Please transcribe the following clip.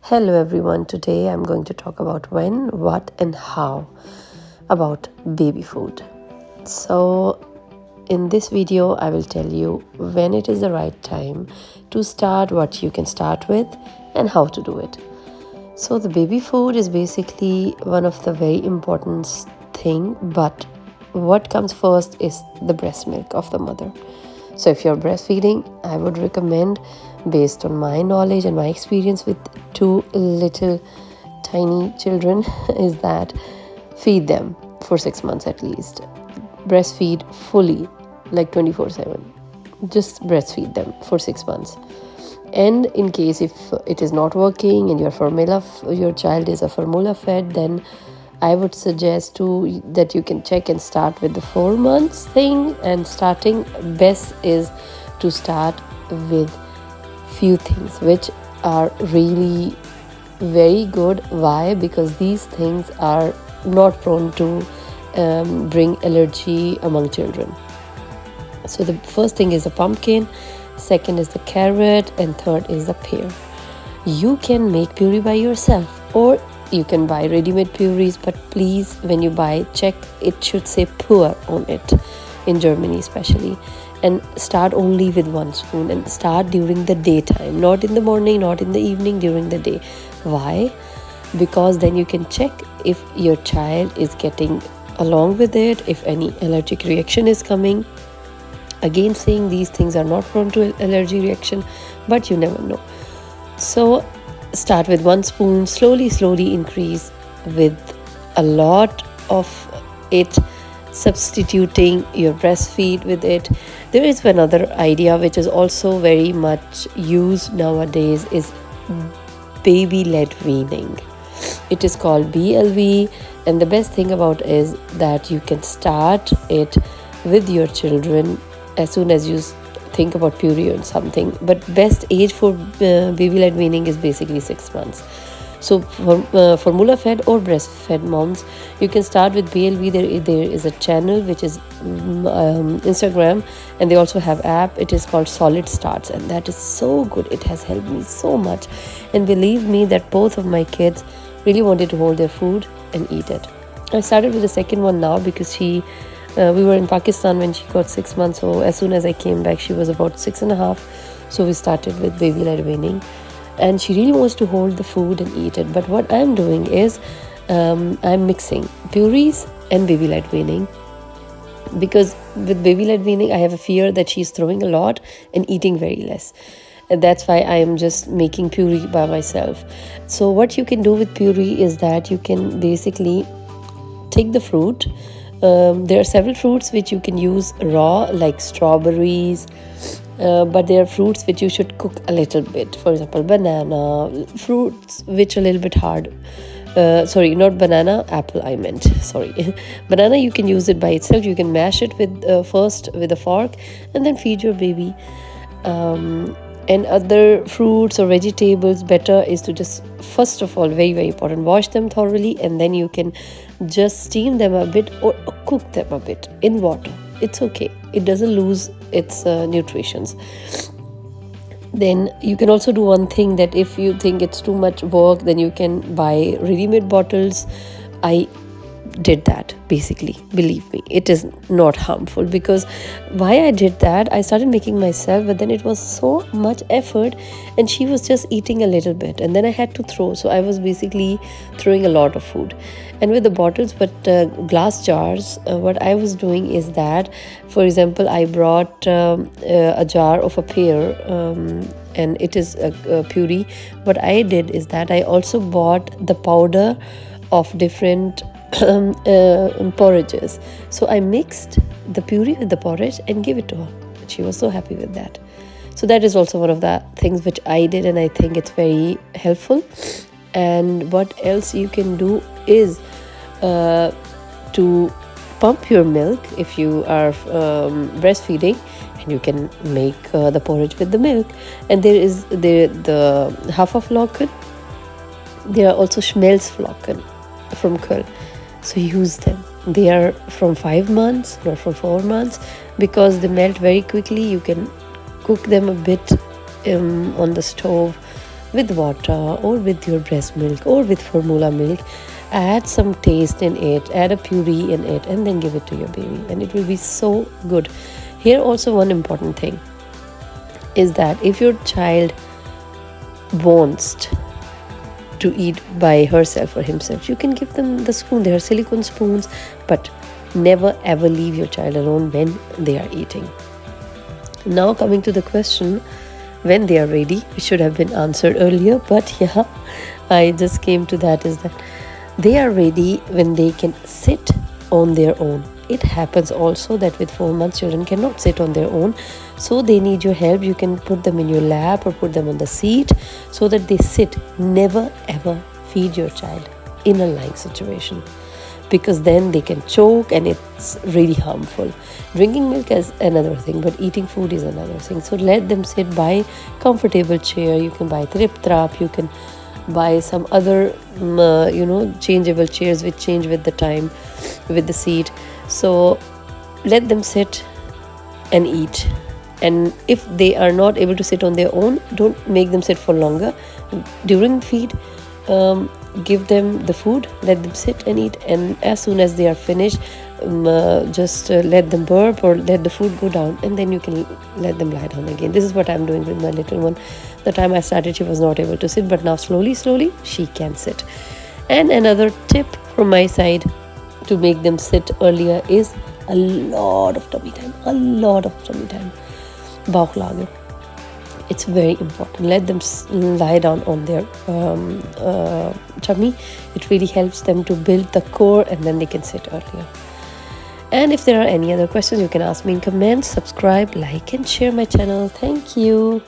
Hello everyone, today I'm going to talk about when, what, and how about baby food. So, in this video, I will tell you when it is the right time to start, what you can start with, and how to do it. So, the baby food is basically one of the very important thing, but what comes first is the breast milk of the mother. So if you're breastfeeding, I would recommend, based on my knowledge and my experience with two little tiny children, is that feed them for 6 months at least. Breastfeed fully, like 24/7. Just breastfeed them for 6 months. And in case if it is not working and your child is a formula fed, then I would suggest that you can check and start with the 4 months thing. And starting best is to start with few things which are really very good. Why? Because these things are not prone to bring allergy among children. So the first thing is a pumpkin, second is the carrot, and third is the pear. You can make puree by yourself, or you can buy ready-made purees, but please, when you buy, check it should say pur on it, in Germany especially. And start only with 1 spoon, and start during the daytime, not in the morning, not in the evening, during the day. Why? Because then you can check if your child is getting along with it, if any allergic reaction is coming. Again, saying these things are not prone to allergy reaction, but you never know. So start with 1 spoon, slowly increase with a lot of it, substituting your breastfeed with it. There is another idea which is also very much used nowadays, is baby-led weaning. It is called BLV, and the best thing about it is that you can start it with your children as soon as you think about puree or something. But best age for baby-led weaning is basically 6 months. So for formula fed or breastfed moms, you can start with BLV. There is a channel which is Instagram, and they also have app. It is called Solid Starts, and that is so good. It has helped me so much, and believe me that both of my kids really wanted to hold their food and eat it. I started with the second one now because we were in Pakistan when she got 6 months. So as soon as I came back, she was about 6.5. So we started with baby-led weaning, and she really wants to hold the food and eat it. But what I'm doing is I'm mixing purees and baby-led weaning, because with baby-led weaning I have a fear that she's throwing a lot and eating very less, and that's why I am just making puree by myself. So what you can do with puree is that you can basically take the fruit. There are several fruits which you can use raw, like strawberries, but there are fruits which you should cook a little bit. For example, banana, fruits which are a little bit hard. Sorry, not banana, apple I meant, sorry. Banana, you can use it by itself. You can mash it first with a fork and then feed your baby. And other fruits or vegetables, better is to just, first of all, very important, wash them thoroughly, and then you can just steam them a bit or cook them a bit in water. It's okay, it doesn't lose its nutritions. Then you can also do one thing, that if you think it's too much work, then you can buy ready-made bottles. I did that, basically, believe me, it is not harmful. Because why I did that, I started making myself, but then it was so much effort, and she was just eating a little bit, and then I had to throw. So I was basically throwing a lot of food. And with the bottles, but glass jars, what I was doing is that, for example, I brought a jar of a pear, and it is a puree. What I did is that I also bought the powder of different porridges. So I mixed the puree with the porridge and gave it to her. She was so happy with that. So that is also one of the things which I did, and I think it's very helpful. And what else you can do is to pump your milk if you are breastfeeding, and you can make the porridge with the milk. And there is the Haferflocken. There are also Schmelzflocken from Köln. So use them. They are from 5 months, not from 4 months, because they melt very quickly. You can cook them a bit on the stove with water or with your breast milk or with formula milk. Add some taste in it, add a puree in it, and then give it to your baby, and it will be so good. Here also one important thing is that if your child wants to eat by herself or himself, you can give them the spoon. There are silicone spoons, but never ever leave your child alone when they are eating. Now coming to the question, when they are ready, it should have been answered earlier, but yeah, I just came to that, is that they are ready when they can sit on their own. It happens also that with 4 months children cannot sit on their own, so they need your help. You can put them in your lap or put them on the seat so that they sit. Never ever feed your child in a lying situation, because then they can choke and it's really harmful. Drinking milk is another thing, but eating food is another thing. So let them sit by comfortable chair. You can buy trip trap, you can buy some other changeable chairs which change with the time, with the seat. So let them sit and eat. And if they are not able to sit on their own, don't make them sit for longer. During feed, give them the food, let them sit and eat, and as soon as they are finished, just let them burp or let the food go down, and then you can let them lie down again. This is what I'm doing with my little one. The time I started, she was not able to sit, but now slowly she can sit. And another tip from my side to make them sit earlier is a lot of tummy time. Bauchlage. It's very important. Let them lie down on their tummy. It really helps them to build the core, and then they can sit earlier. And if there are any other questions, you can ask me in comments. Subscribe, like, and share my channel. Thank you.